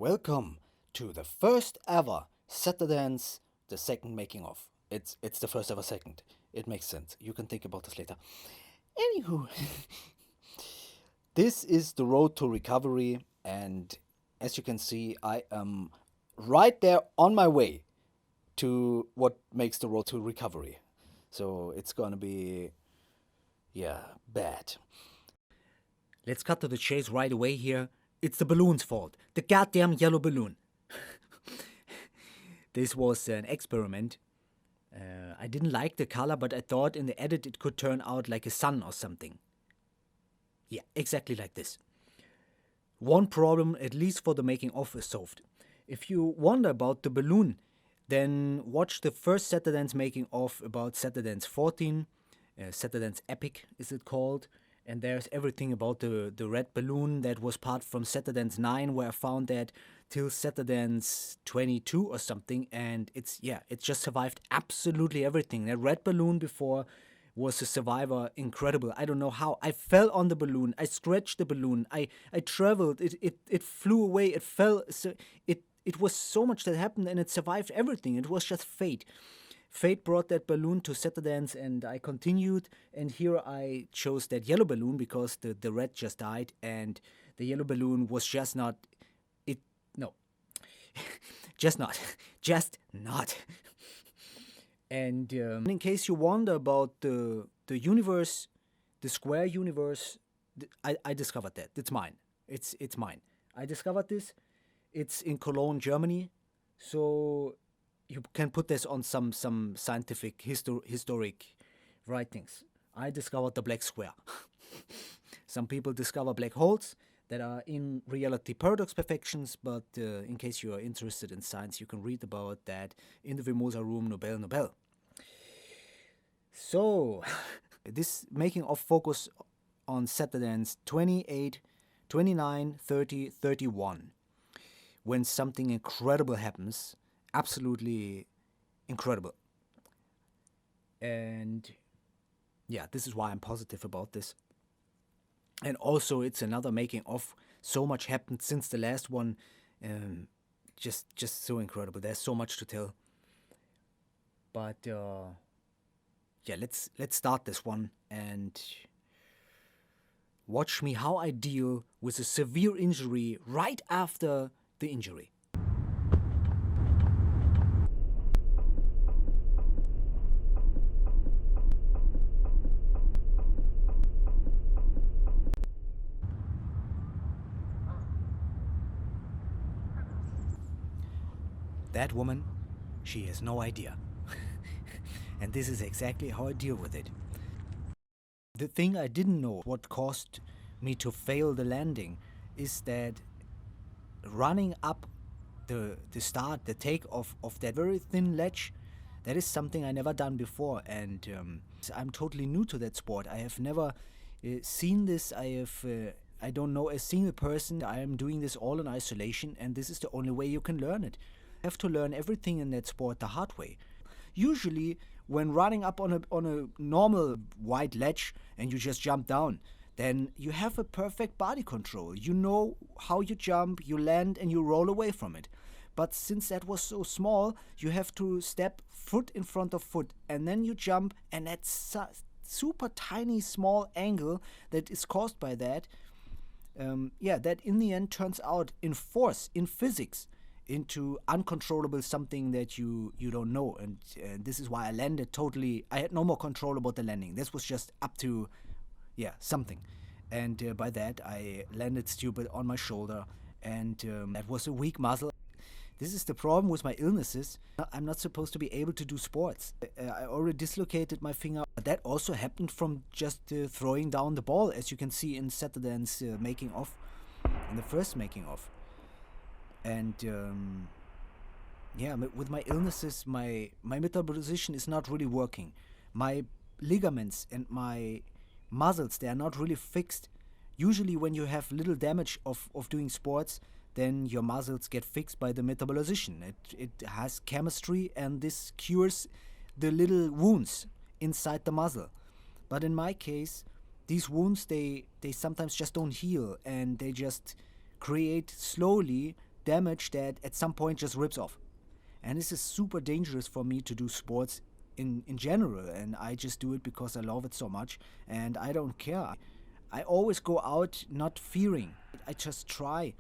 Welcome to the first ever Saturdance, the second making of. It's the first ever second. It makes sense. You can think about this later. Anywho, this is the road to recovery, and as you can see, I am right there on my way to what makes the road to recovery. So it's gonna be, bad. Let's cut to the chase right away here. It's the balloon's fault. The goddamn yellow balloon. This was an experiment. I didn't like the color, but I thought in the edit it could turn out like a sun or something. Yeah, exactly like this. One problem, at least for the making of, is solved. If you wonder about the balloon, then watch the first Saturdance making of about Saturdance 14. Saturdance Epic is it called. And there's everything about the red balloon that was part from Saturdance 9, where I found that till Saturdance 22 or something, and it just survived absolutely everything. That red balloon before was a survivor, incredible. I don't know how. I fell on the balloon, I scratched the balloon, I traveled, it flew away, it fell, so it was so much that happened, and it survived everything. It was just fate. Fate brought that balloon to Saturdance, and I continued, and here I chose that yellow balloon because the red just died, and the yellow balloon was just not, just not. And in case you wonder about the universe, the square universe, I discovered that. It's mine. It's mine. I discovered this. It's in Cologne, Germany, so you can put this on some scientific historic writings. I discovered the black square. Some people discover black holes that are in reality paradox perfections, but in case you are interested in science, you can read about that in the Vimosa room, Nobel. So, this making of focus on Saturdance 28, 29, 30, 31. When something incredible happens, absolutely incredible. And yeah, this is why I'm positive about this. And also, it's another making of. So much happened since the last one. Just so incredible. There's so much to tell. But let's start this one and watch me how I deal with a severe injury right after the injury. That woman, she has no idea. And this is exactly how I deal with it. The thing I didn't know, what caused me to fail the landing, is that running up the takeoff of that very thin ledge, that is something I never done before, and I'm totally new to that sport. I have never seen this. I don't know a single person. I am doing this all in isolation, and this is the only way you can learn it. You have to learn everything in that sport the hard way. Usually, when running up on a normal wide ledge and you just jump down, then you have a perfect body control. You know how you jump, you land, and you roll away from it. But since that was so small, you have to step foot in front of foot, and then you jump, and that super tiny small angle that is caused by that, that in the end turns out in force, in physics, into uncontrollable something that you don't know. And this is why I landed totally. I had no more control about the landing. This was just up to something, and by that I landed stupid on my shoulder, and that was a weak muscle. This is the problem with my illnesses. I'm not supposed to be able to do sports. I already dislocated my finger. That also happened from just throwing down the ball, as you can see in Saturdance making of, in the first making of. And with my illnesses, my metabolization is not really working. My ligaments and my muscles, they are not really fixed. Usually when you have little damage of doing sports, then your muscles get fixed by the metabolization. It has chemistry, and this cures the little wounds inside the muscle. But in my case, these wounds, they sometimes just don't heal, and they just create slowly damage that at some point just rips off. And this is super dangerous for me to do sports in general. And I just do it because I love it so much. And I don't care. I always go out not fearing. I just try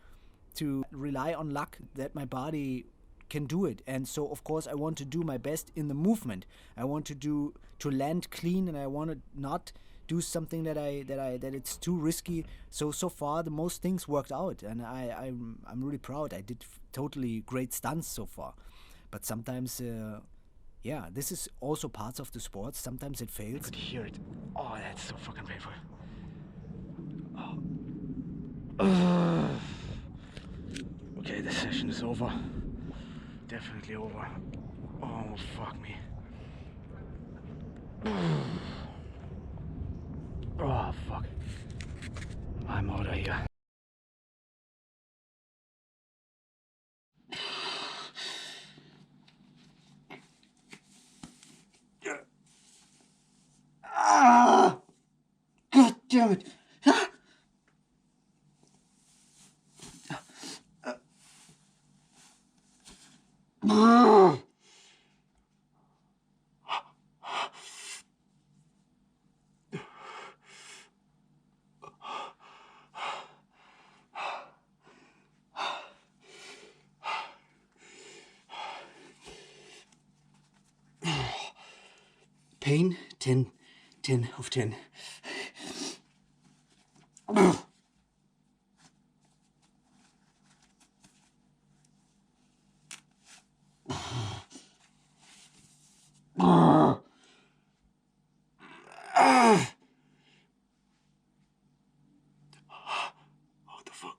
to rely on luck that my body can do it. And so of course I want to do my best in the movement. I want to land clean, and I want to not do something that it's too risky. So far the most things worked out, and I'm really proud. I did totally great stunts so far. But sometimes yeah, this is also parts of the sport. Sometimes it fails. I could hear it. Oh, that's so fucking painful. Okay, the session is over. Definitely over. Oh, fuck me. Oh, fuck. I'm out of here. Ah! God damn it! Pain, 10 of 10. What the fuck?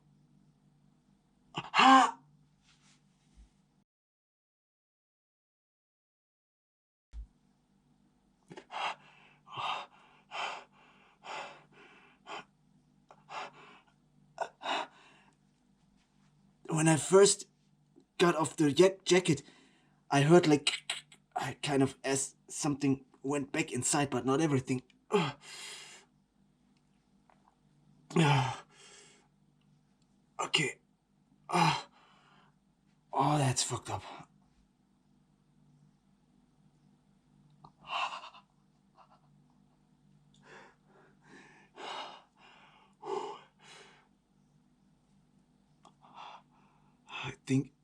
When I first got off the jacket, I heard like I kind of as something went back inside, but not everything. Okay. Oh, that's fucked up.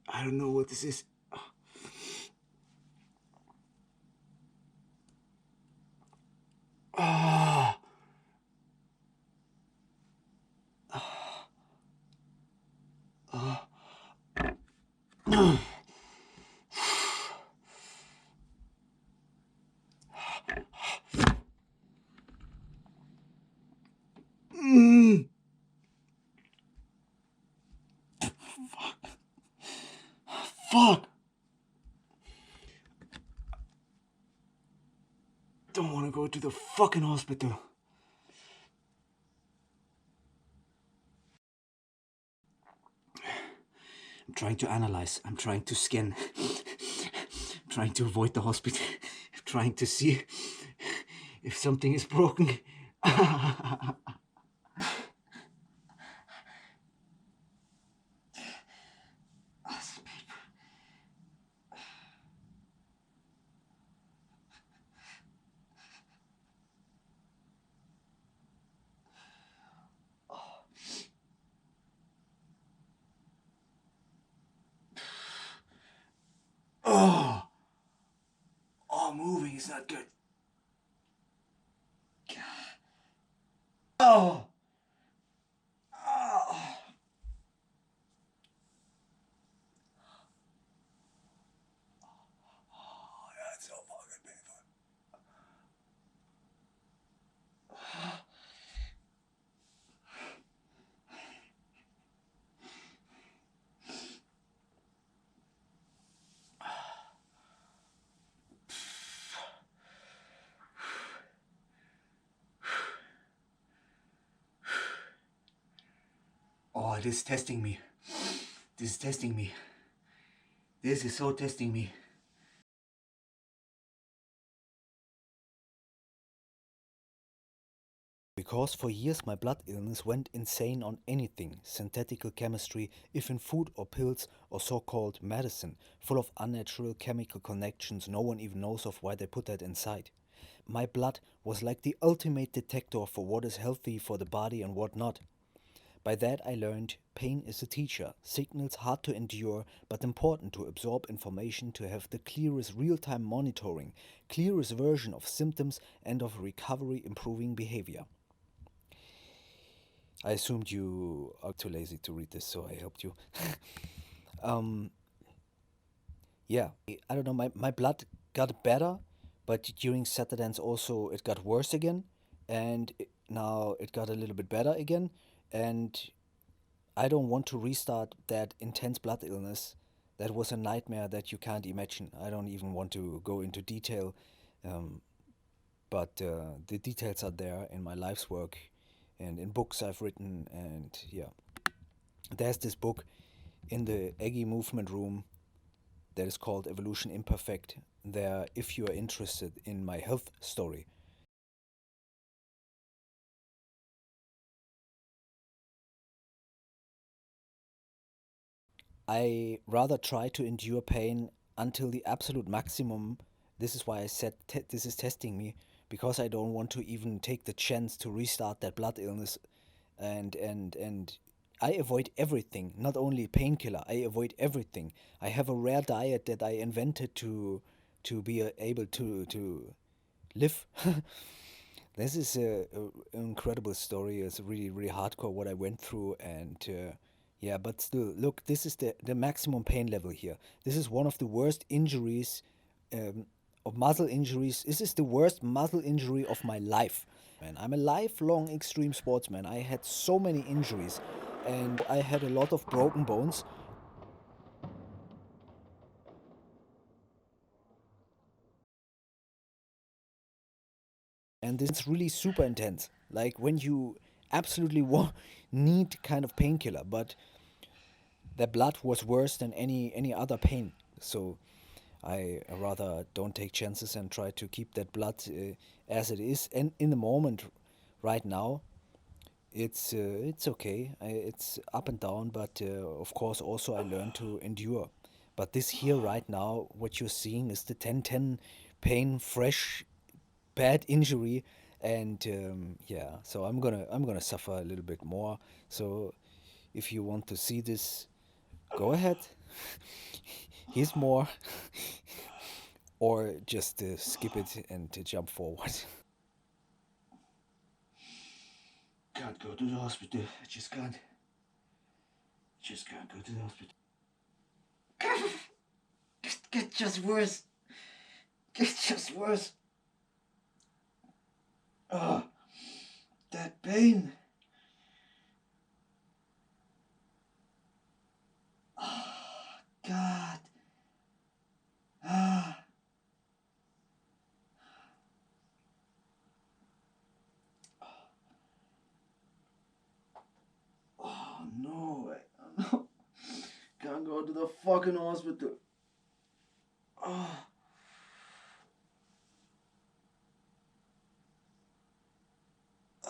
I don't know what this is. Fuck! Don't want to go to the fucking hospital. I'm trying to analyze. I'm trying to scan. I'm trying to avoid the hospital. I'm trying to see if something is broken. Oh, moving is not good. Oh. That's so fucking painful. Oh, this is testing me. This is testing me. This is so testing me. Because for years my blood illness went insane on anything, synthetical chemistry, if in food or pills or so-called medicine, full of unnatural chemical connections no one even knows of why they put that inside. My blood was like the ultimate detector for what is healthy for the body and what not. By that I learned pain is a teacher, signals hard to endure but important to absorb information to have the clearest real-time monitoring, clearest version of symptoms and of recovery improving behavior. I assumed you are too lazy to read this, so I helped you. um, yeah, I don't know, my blood got better, but during Saturdance also it got worse again, and now it got a little bit better again, and I don't want to restart that intense blood illness. That was a nightmare that you can't imagine. I don't even want to go into detail, um, but the details are there in my life's work and in books I've written, and yeah. There's this book in the Eggy movement room that is called Evolution Imperfect. There, if you are interested in my health story. I rather try to endure pain until the absolute maximum. This is why I said this is testing me, because I don't want to even take the chance to restart that blood illness, and I avoid everything, not only painkiller. I avoid everything. I have a rare diet that I invented to be able to live. This is an incredible story. It's really, really hardcore what I went through, and yeah, but still, look, this is the maximum pain level here. This is one of the worst injuries, of muscle injuries. This is the worst muscle injury of my life. Man, I'm a lifelong extreme sportsman. I had so many injuries, and I had a lot of broken bones. And this is really super intense. Like when you absolutely need kind of painkiller, but the blood was worse than any other pain. So I rather don't take chances and try to keep that blood as it is. And in the moment, right now, it's okay. It's up and down, but of course also I learn to endure. But this here right now, what you're seeing is the 10-10 pain, fresh, bad injury, and yeah. So I'm gonna suffer a little bit more. So if you want to see this, go ahead. Here's more, or just skip it and jump forward. Can't go to the hospital. I just can't. Just can't go to the hospital. It gets just worse. Gets just worse. Oh, that pain. Oh, God. Ah. Oh, no. No. Can't go to the fucking hospital. Oh.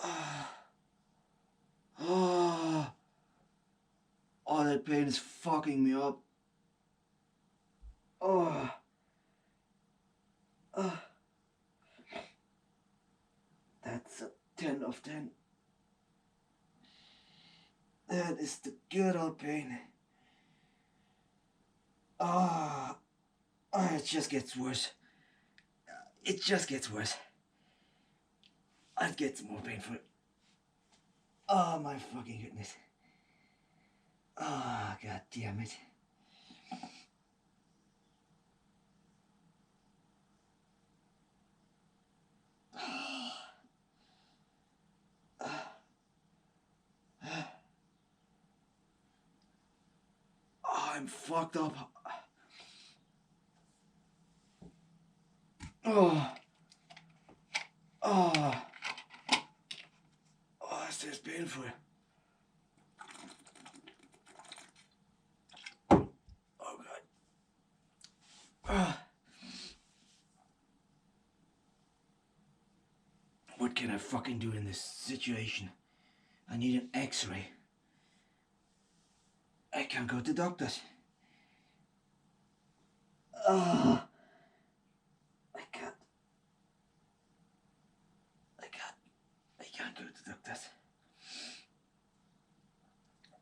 Ah. Oh. Oh, that pain is fucking me up. Oh. Oh. That's a 10 of 10. That is the good old pain. Ah. Oh, it just gets worse. It just gets worse. It gets more painful. Oh my fucking goodness. Oh, god damn it. Oh, I'm fucked up. Oh. Oh. Oh, this is painful. Oh god. What can I I fucking do in this situation? I need an x-ray. I can't go to doctors. I can't. I can't go to doctors.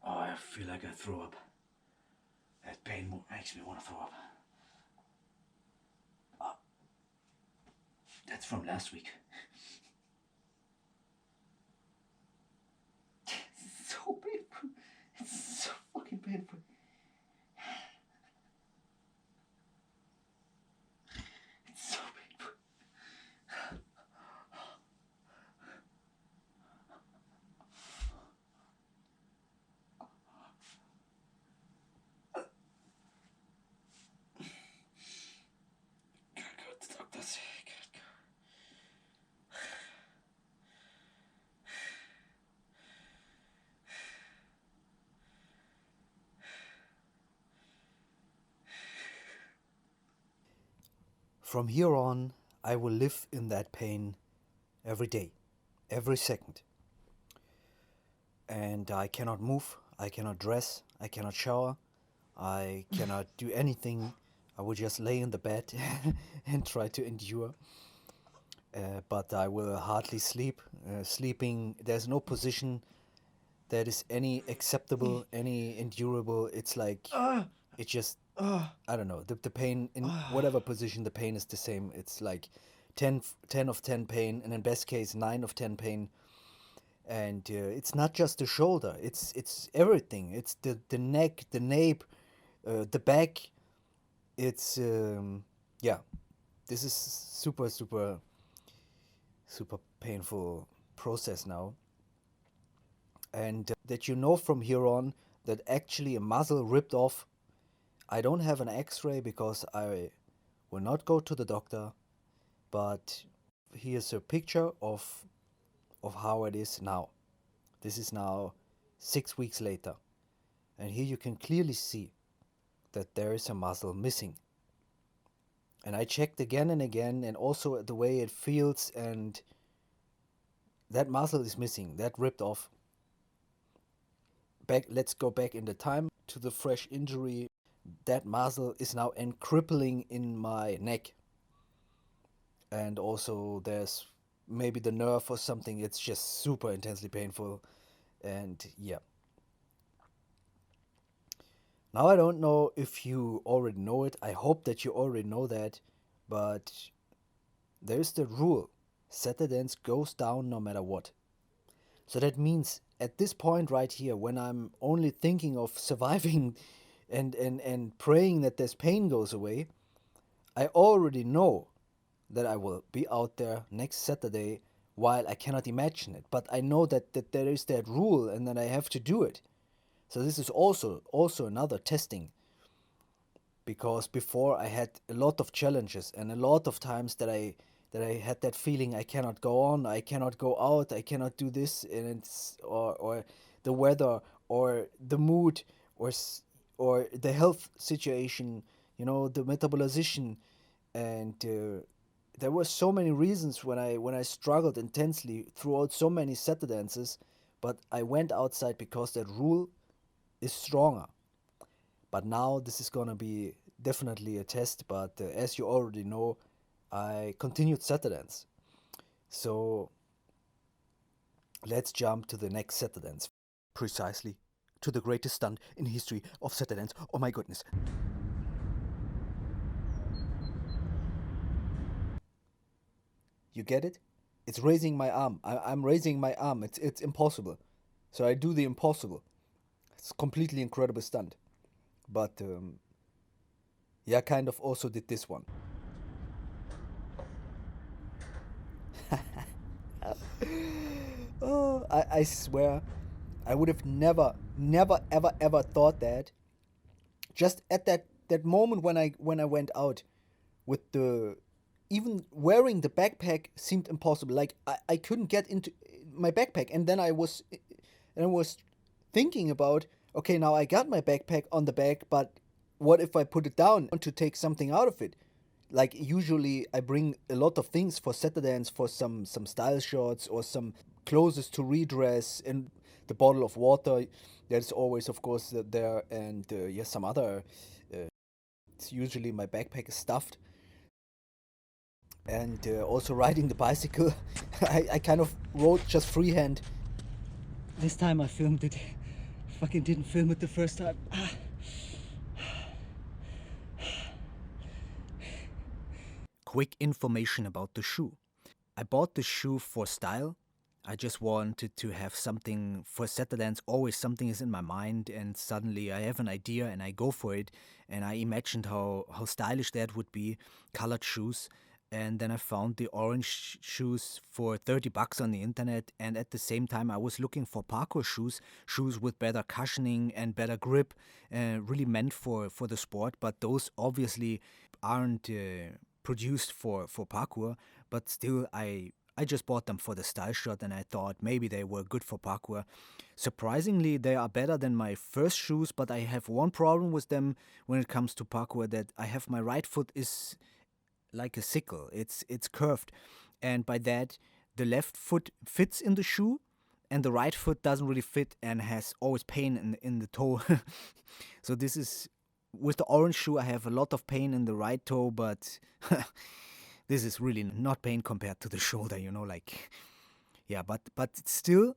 Oh, I feel like I throw up. That pain makes me want to throw up. Oh, that's from last week. It's so painful. It's so fucking painful. It's so painful. Can't go to the doctors. Can't go. From here on, I will live in that pain every day, every second. And I cannot move, I cannot dress, I cannot shower, I cannot do anything. I will just lay in the bed and try to endure. But I will hardly sleep. Sleeping, there's no position that is any acceptable, any endurable. It's like, it just, I don't know, the pain, in whatever position, the pain is the same. It's like 10 of 10 pain, and in best case, 9 of 10 pain. And it's not just the shoulder, it's everything. It's the neck, the nape, the back. It's, yeah, this is super, super, super painful process now. And that you know from here on that actually a muscle ripped off. I don't have an x-ray because I will not go to the doctor, but here's a picture of how it is now. This is now 6 weeks later, and here you can clearly see that there is a muscle missing. And I checked again and again, and also the way it feels, and that muscle is missing, that ripped off. Let's go back in the time to the fresh injury. That muscle is now crippling in my neck. And also there's maybe the nerve or something. It's just super intensely painful. And yeah. Now I don't know if you already know it. I hope that you already know that. But there's the rule. Saturdance goes down no matter what. So that means at this point right here, when I'm only thinking of surviving and praying that this pain goes away, I already know that I will be out there next Saturday while I cannot imagine it. But I know that there is that rule and that I have to do it. So this is also another testing. Because before I had a lot of challenges and a lot of times that I had that feeling I cannot go on, I cannot go out, I cannot do this, and it's or the weather or the mood or the health situation, the metabolization, and there were so many reasons when I struggled intensely throughout so many Saturdances, but I went outside because that rule is stronger. But now this is gonna be definitely a test. But as you already know, I continued Saturdance. So let's jump to the next Saturdance. Precisely to the greatest stunt in history of Saturdance. Oh my goodness. You get it? It's raising my arm. I'm raising my arm. It's impossible. So I do the impossible. It's completely incredible stunt. But yeah, kind of also did this one. Oh, I swear, I would have never, ever thought that. Just at that moment when I went out, with even wearing the backpack seemed impossible. Like I couldn't get into my backpack, and then I was thinking about, okay, now I got my backpack on the back, but what if I put it down to take something out of it? Like usually I bring a lot of things for Saturdance, for some style shots or some clothes to redress, and the bottle of water that's always of course there, and yeah, some other it's usually my backpack is stuffed, and also riding the bicycle. I kind of rode just freehand. This time I filmed it. Fucking didn't film it the first time. Quick information about the shoe. I bought the shoe for style. I just wanted to have something for Saturdance. Always something is in my mind, and suddenly I have an idea and I go for it. And I imagined how stylish that would be, colored shoes. And then I found the orange shoes for $30 on the internet. And at the same time, I was looking for parkour shoes with better cushioning and better grip, really meant for the sport. But those obviously aren't produced for parkour. But still, I just bought them for the style shot, and I thought maybe they were good for parkour. Surprisingly, they are better than my first shoes, but I have one problem with them when it comes to parkour, that I have my right foot is like a sickle. It's curved, and by that the left foot fits in the shoe and the right foot doesn't really fit and has always pain in the toe. So this is, with the orange shoe I have a lot of pain in the right toe, but this is really not pain compared to the shoulder, like, yeah, but still,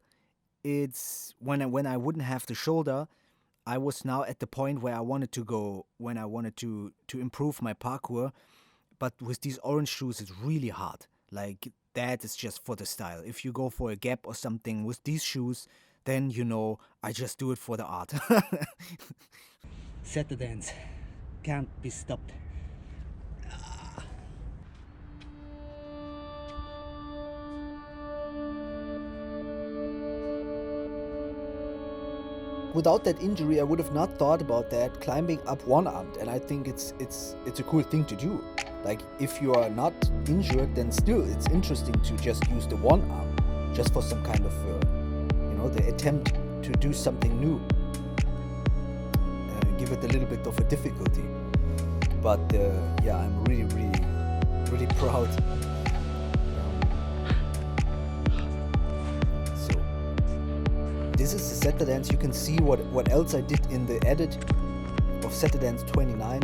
it's when I wouldn't have the shoulder, I was now at the point where I wanted to go, when I wanted to improve my parkour. But with these orange shoes, it's really hard. Like, that is just for the style. If you go for a gap or something with these shoes, then I just do it for the art. Saturdance can't be stopped. Without that injury, I would have not thought about that, climbing up one-armed, and I think it's a cool thing to do. Like, if you are not injured, then still it's interesting to just use the one arm, just for some kind of, the attempt to do something new. Give it a little bit of a difficulty. But yeah, I'm really, really, really proud. So this is the Saturdance. You can see what else I did in the edit of Saturdance 29.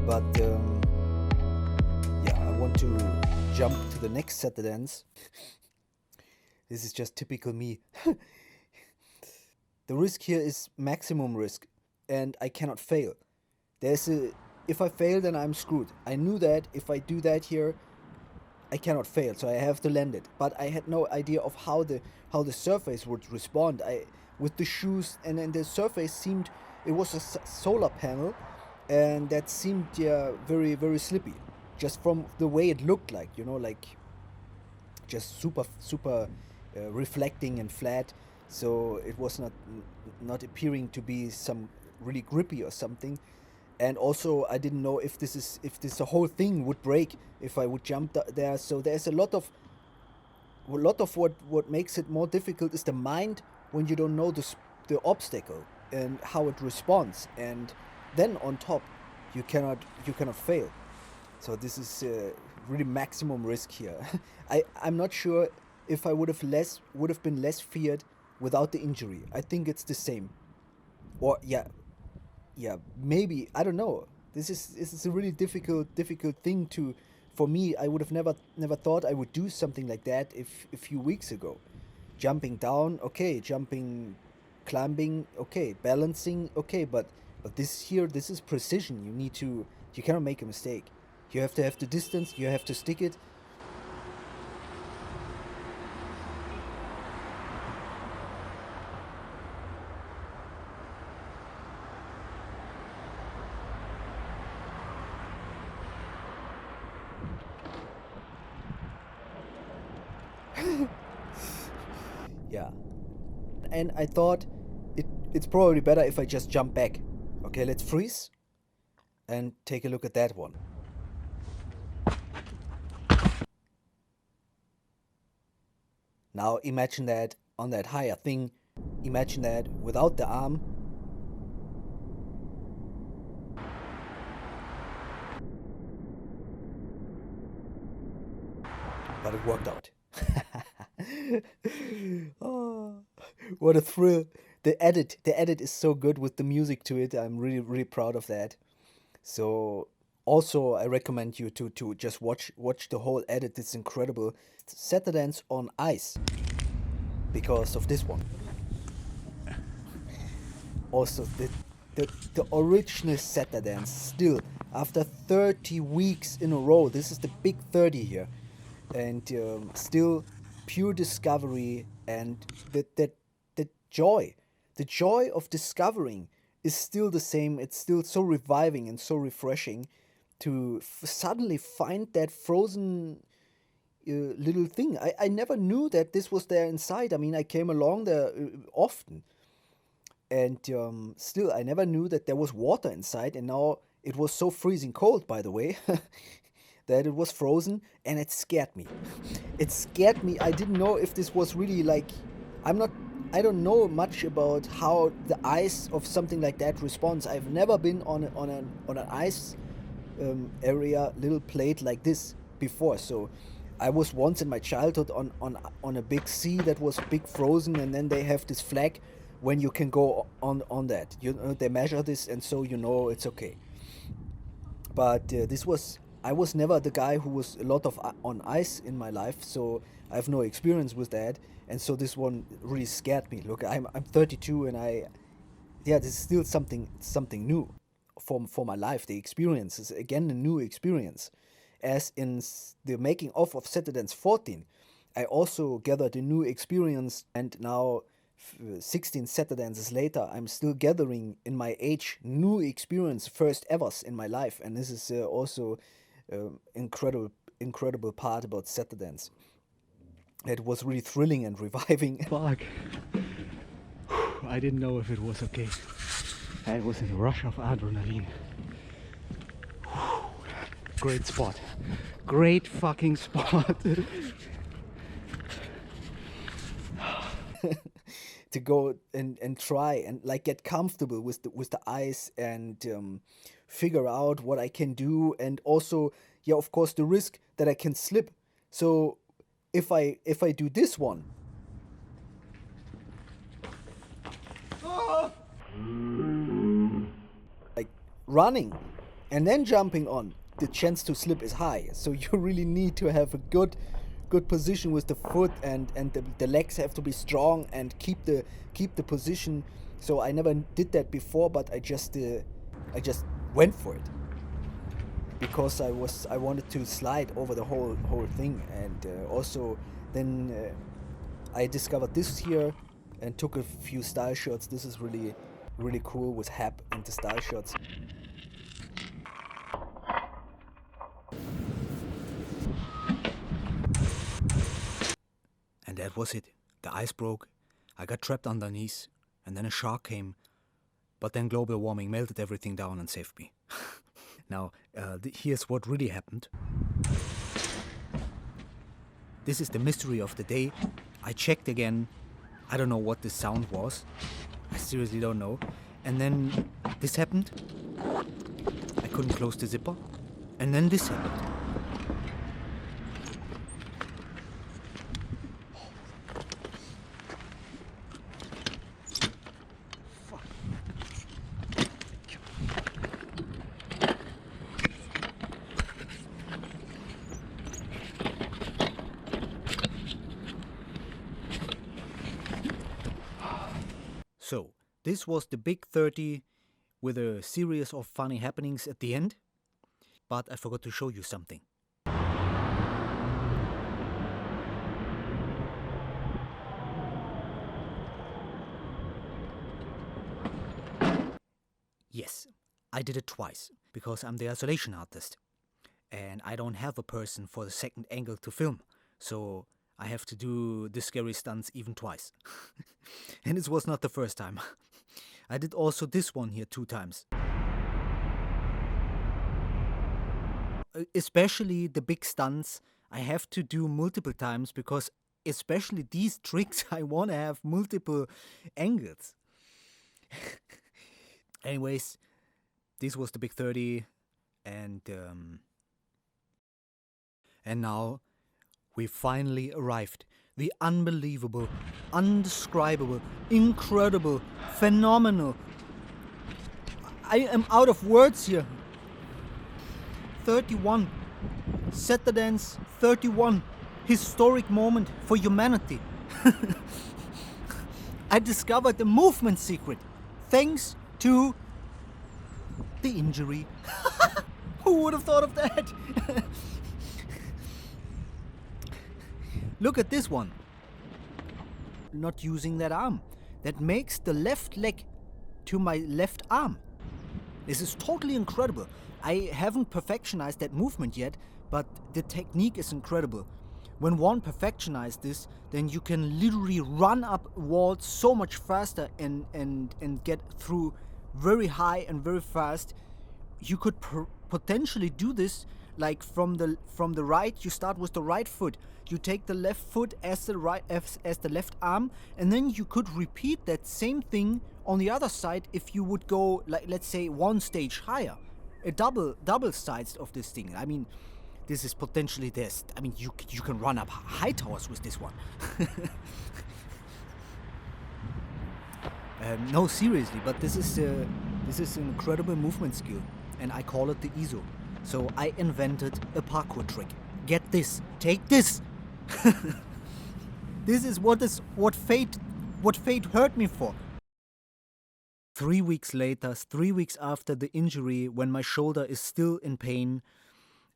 But yeah, I want to jump to the next Saturdance. This is just typical me. The risk here is maximum risk, and I cannot fail. If I fail, then I'm screwed. I knew that if I do that here, I cannot fail, so I have to land it. But I had no idea of how the surface would respond. With the shoes, and then the surface seemed, it was a solar panel, and that seemed very, very slippy, just from the way it looked like, like just super reflecting and flat. So it was not appearing to be some really grippy or something. And also I didn't know if this the whole thing would break if I would jump there. So there's a lot of what makes it more difficult is the mind when you don't know the obstacle and how it responds, and then on top you cannot fail. So this is really maximum risk here. I'm not sure if I would have been less feared without the injury. I think it's the same. Or yeah, maybe, I don't know. This is a really difficult thing for me. I would have never thought I would do something like that a few weeks ago. Jumping down, okay, climbing, okay, balancing, okay, but this is precision. You cannot make a mistake. You have to have the distance, you have to stick it. Yeah. And I thought it's probably better if I just jump back. Okay, let's freeze and take a look at that one. Now imagine that on that higher thing, imagine that without the arm. but it worked out. Oh, what a thrill. The edit is so good with the music to it. I'm really, really proud of that. So also I recommend you to just watch the whole edit. It's incredible. Saturdance on ice because of this one. Also the original Saturdance still after 30 weeks in a row. This is the big 30 here, and still pure discovery, and the joy of discovering is still the same. It's still so reviving and so refreshing to suddenly find that frozen little thing. I never knew that this was there inside. I mean, I came along there often, and still I never knew that there was water inside, and now it was so freezing cold, by the way, that it was frozen, and it scared me. It scared me. I didn't know if this was really like, I don't know much about how the ice of something like that responds. I've never been on an ice area, little plate like this before. So I was once in my childhood on a big sea that was big frozen, and then they have this flag when you can go on that. You know, they measure this, and so you know it's okay. But I was never the guy who was a lot of on ice in my life, so I have no experience with that, and so this one really scared me. Look, I'm 32, and this is still something new for my life. The experience is again a new experience, as in the making of Saturdance 14. I also gathered a new experience, and now 16 Saturdances later, I'm still gathering in my age new experience, first evers in my life, and this is also incredible part about Saturdance. It was really thrilling and reviving. Fuck. I didn't know if it was okay. I was in a rush of adrenaline. Great spot. Great fucking spot. To go and try and like get comfortable with the ice, and figure out what I can do, and also, yeah, of course, the risk that I can slip. So if I do this one, like running and then jumping on, the chance to slip is high. So you really need to have a good position with the foot, and the legs have to be strong and keep the position. So I never did that before, but I just went for it because I wanted to slide over the whole thing, and also then I discovered this here and took a few style shots. This is really cool with Hap and the style shots. And that was it. The ice broke, I got trapped underneath, and then a shark came, but then global warming melted everything down and saved me. Now, here's what really happened. This is the mystery of the day. I checked again. I don't know what this sound was. I seriously don't know. And then this happened. I couldn't close the zipper. And then this happened. So, this was the big 30 with a series of funny happenings at the end, but I forgot to show you something. Yes, I did it twice, because I'm the isolation artist, and I don't have a person for the second angle to film, so I have to do the scary stunts even twice. And it was not the first time. I did also this one here 2 times. Especially the big stunts I have to do multiple times, because especially these tricks I want to have multiple angles. Anyways, this was the big 30, and now We finally arrived. The unbelievable, undescribable, incredible, phenomenal. I am out of words here. 31. Saturdance 31. Historic moment for humanity. I discovered the movement secret thanks to the injury. Who would have thought of that? Look at this one. Not using that arm. That makes the left leg to my left arm. This is totally incredible. I haven't perfectionized that movement yet, but the technique is incredible. When one perfectionizes this, then you can literally run up walls so much faster and get through very high and very fast. You could potentially do this like from the right. You start with the right foot. You take the left foot as the left arm, and then you could repeat that same thing on the other side if you would go, like, let's say, one stage higher, a double sides of this thing. I mean, this is potentially this. I mean, you can run up high towers with this one. No, seriously, but this is an incredible movement skill, and I call it the ISO. So I invented a parkour trick. Get this, take this. This is what fate hurt me for. 3 weeks later, 3 weeks after the injury, when my shoulder is still in pain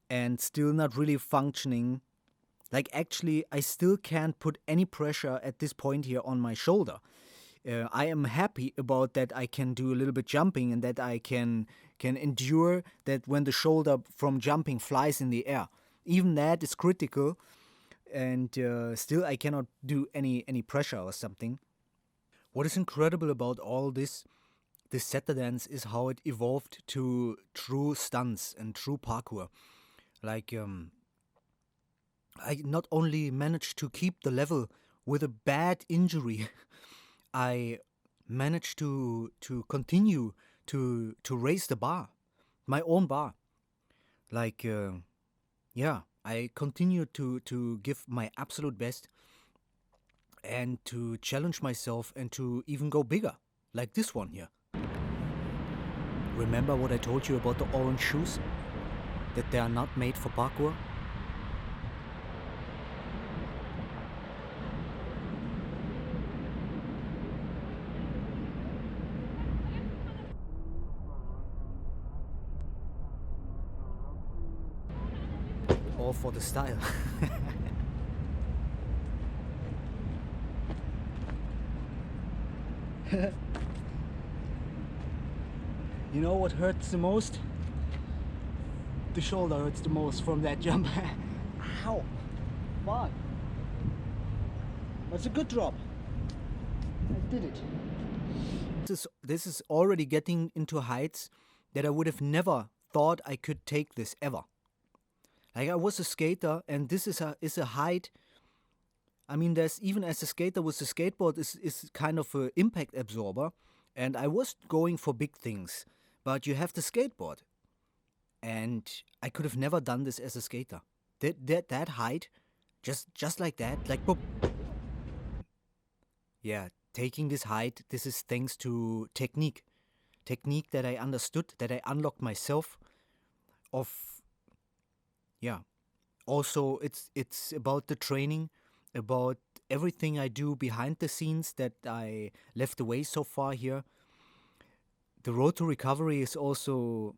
and still not really functioning, like actually I still can't put any pressure at this point here on my shoulder. I am happy about that. I can do a little bit jumping and that I can endure that when the shoulder from jumping flies in the air. Even that is critical, and still I cannot do any pressure or something. What is incredible about all this Saturdance is how it evolved to true stunts and true parkour. Like, I not only managed to keep the level with a bad injury, I managed to continue to raise the bar, my own bar. Like, yeah, I continue to give my absolute best and to challenge myself and to even go bigger, like this one here. Remember what I told you about the orange shoes? That they are not made for parkour? All for the style. You know what hurts the most? The shoulder hurts the most from that jump. Ow! Fuck! That's a good drop. I did it. This is already getting into heights that I would have never thought I could take this ever. Like, I was a skater, and this is a height. I mean, there's even as a skater with a skateboard is kind of an impact absorber, and I was going for big things, but you have the skateboard, and I could have never done this as a skater. That height, just like that, like boop. Yeah, taking this height, this is thanks to technique that I understood, that I unlocked myself. Yeah. Also, it's about the training, about everything I do behind the scenes that I left away so far here. The road to recovery is also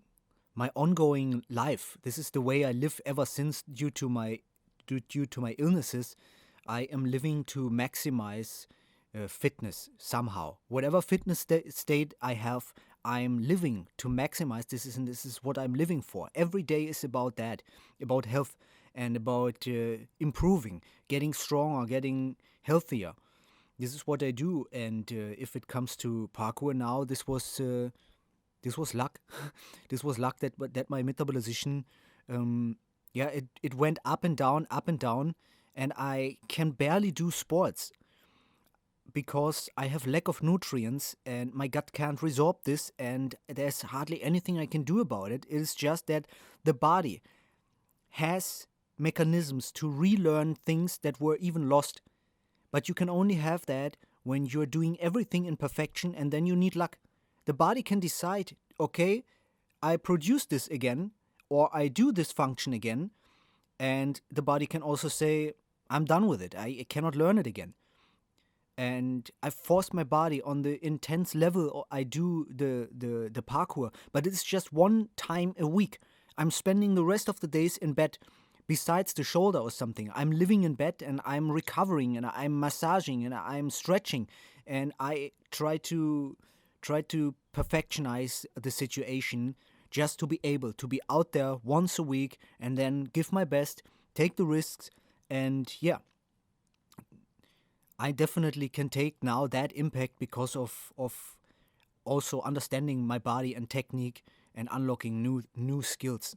my ongoing life. This is the way I live ever since due to my illnesses. I am living to maximize fitness somehow. Whatever fitness state I have, I'm living to maximize this, and this is what I'm living for. Every day is about that, about health and about improving, getting stronger, getting healthier. This is what I do, and if it comes to parkour now, this was luck. This was luck that my metabolization, it went up and down, and I can barely do sports because I have lack of nutrients and my gut can't resorb this, and there's hardly anything I can do about it. It is just that the body has mechanisms to relearn things that were even lost. But you can only have that when you're doing everything in perfection, and then you need luck. The body can decide, okay, I produce this again, or I do this function again, and the body can also say, I'm done with it, I cannot learn it again. And I forced my body on the intense level I do the parkour, but it's just one time a week. I'm spending the rest of the days in bed, besides the shoulder or something. I'm living in bed and I'm recovering and I'm massaging and I'm stretching, and I try to perfectionize the situation just to be able to be out there once a week and then give my best, take the risks, and yeah. I definitely can take now that impact because of also understanding my body and technique and unlocking new skills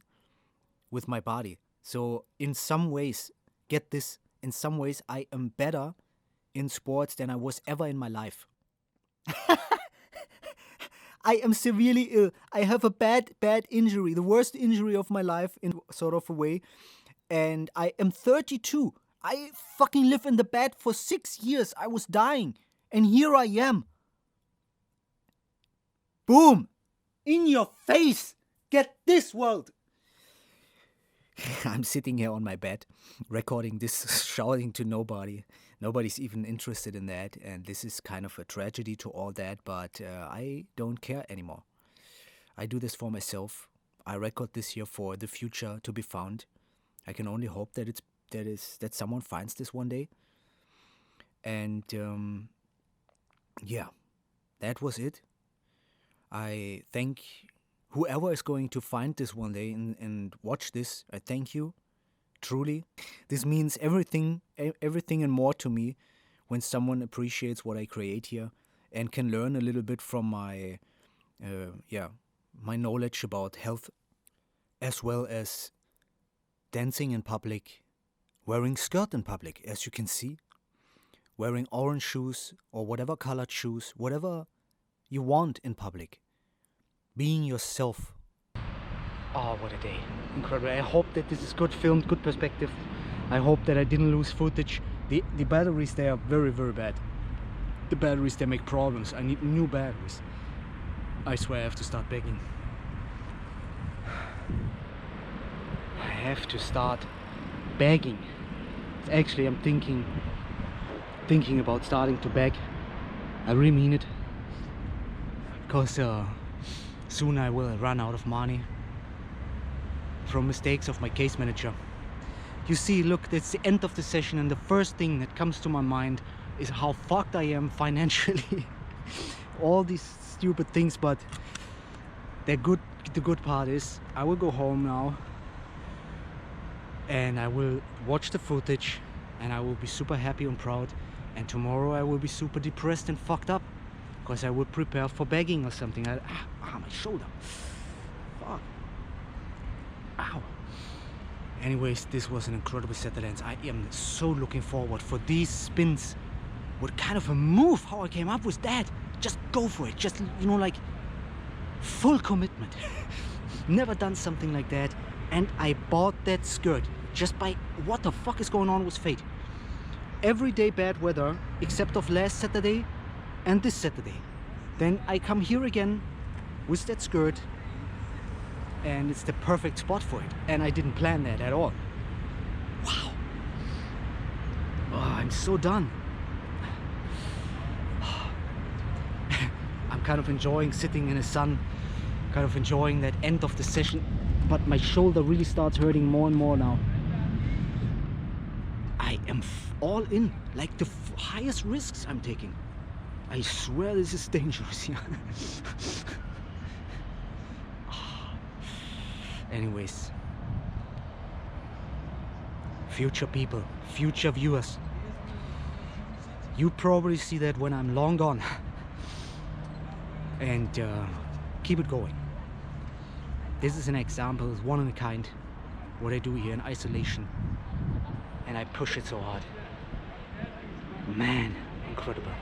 with my body. So in some ways, get this, in some ways I am better in sports than I was ever in my life. I am severely ill. I have a bad injury, the worst injury of my life in sort of a way. And I am 32. I fucking lived in the bed for 6 years. I was dying. And here I am. Boom! In your face! Get this, world! I'm sitting here on my bed, recording this, shouting to nobody. Nobody's even interested in that. And this is kind of a tragedy to all that, but I don't care anymore. I do this for myself. I record this here for the future to be found. I can only hope that that someone finds this one day. And yeah, that was it. I thank whoever is going to find this one day and watch this. I thank you, truly. This means everything and more to me when someone appreciates what I create here and can learn a little bit from my knowledge about health, as well as dancing in public, wearing skirt in public, as you can see, wearing orange shoes or whatever colored shoes, whatever you want in public, being yourself. Oh, what a day. Incredible. I hope that this is good filmed, good perspective. I hope that I didn't lose footage. The batteries, they are very, very bad. The batteries, they make problems. I need new batteries. I swear I have to start begging. I have to start begging. Actually, I'm thinking about starting to beg. I really mean it. Because soon I will run out of money from mistakes of my case manager. You see, look, it's the end of the session, and the first thing that comes to my mind is how fucked I am financially. All these stupid things, but they're good. The good part is I will go home now and I will watch the footage and I will be super happy and proud, and tomorrow I will be super depressed and fucked up because I will prepare for begging or something. My shoulder. Fuck. Ow. Anyways, this was an incredible Saturdance. I am so looking forward for these spins. What kind of a move, how I came up with that. Just go for it. Just, you know, like full commitment. Never done something like that. And I bought that skirt just by what the fuck is going on with fate. Every day bad weather except of last Saturday and this Saturday. Then I come here again with that skirt and it's the perfect spot for it. And I didn't plan that at all. Wow. Oh, I'm so done. I'm kind of enjoying sitting in the sun, kind of enjoying that end of the session, but my shoulder really starts hurting more and more now. I am all in, like the highest risks I'm taking. I swear this is dangerous here. Anyways, future people, future viewers, you probably see that when I'm long gone. And keep it going. This is an example, it's one of a kind, what I do here in isolation, and I push it so hard. Man, incredible.